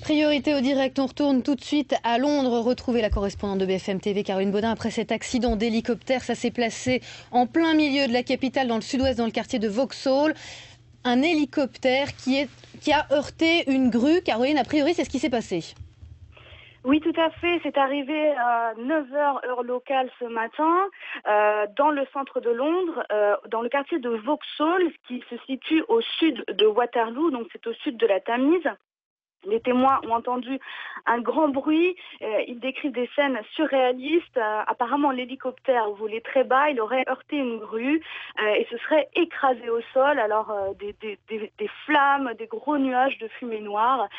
Priorité au direct, on retourne tout de suite à Londres, retrouver la correspondante de BFM TV, Caroline Baudin, après cet accident d'hélicoptère. Ça s'est placé en plein milieu de la capitale, dans le sud-ouest, dans le quartier de Vauxhall. Un hélicoptère qui a heurté une grue. Caroline, a priori, c'est ce qui s'est passé. Oui, tout à fait. C'est arrivé à 9 heures heure locale ce matin, dans le centre de Londres, dans le quartier de Vauxhall, qui se situe au sud de Waterloo, donc c'est au sud de la Tamise. Les témoins ont entendu un grand bruit. Ils décrivent des scènes surréalistes. Apparemment, l'hélicoptère volait très bas. Il aurait heurté une grue et se serait écrasé au sol. Alors, des flammes, des gros nuages de fumée noire.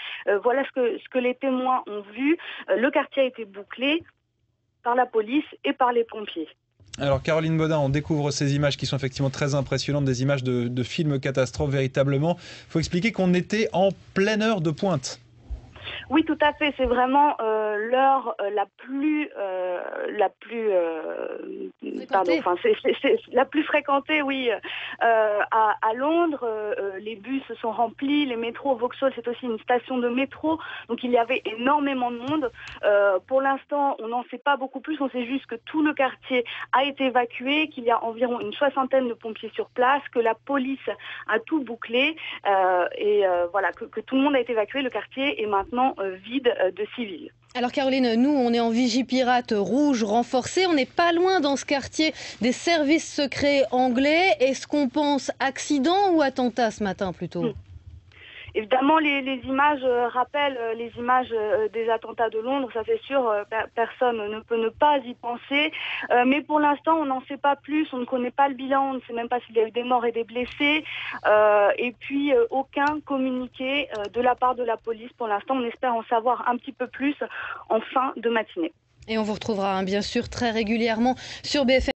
Voilà ce que les témoins ont vu. Le quartier a été bouclé par la police et par les pompiers. Alors Caroline Baudin, on découvre ces images qui sont effectivement très impressionnantes, des images de films catastrophes véritablement. Il faut expliquer qu'on était en pleine heure de pointe. Oui, tout à fait. C'est vraiment l'heure la plus fréquentée, oui, à Londres. Les bus sont remplis, les métros. Vauxhall, c'est aussi une station de métro, donc il y avait énormément de monde. Pour l'instant, on n'en sait pas beaucoup plus. On sait juste que tout le quartier a été évacué, qu'il y a environ une 60aine de pompiers sur place, que la police a tout bouclé voilà, que tout le monde a été évacué. Le quartier est maintenant vide de civils. Alors Caroline, nous on est en Vigipirate rouge renforcée, on n'est pas loin dans ce quartier des services secrets anglais. Est-ce qu'on pense accident ou attentat ce matin plutôt ? Évidemment, les images rappellent les images des attentats de Londres, ça c'est sûr, personne ne peut ne pas y penser. Mais pour l'instant, on n'en sait pas plus, on ne connaît pas le bilan, on ne sait même pas s'il y a eu des morts et des blessés. Et puis, aucun communiqué de la part de la police pour l'instant. On espère en savoir un petit peu plus en fin de matinée. Et on vous retrouvera bien sûr très régulièrement sur BFM.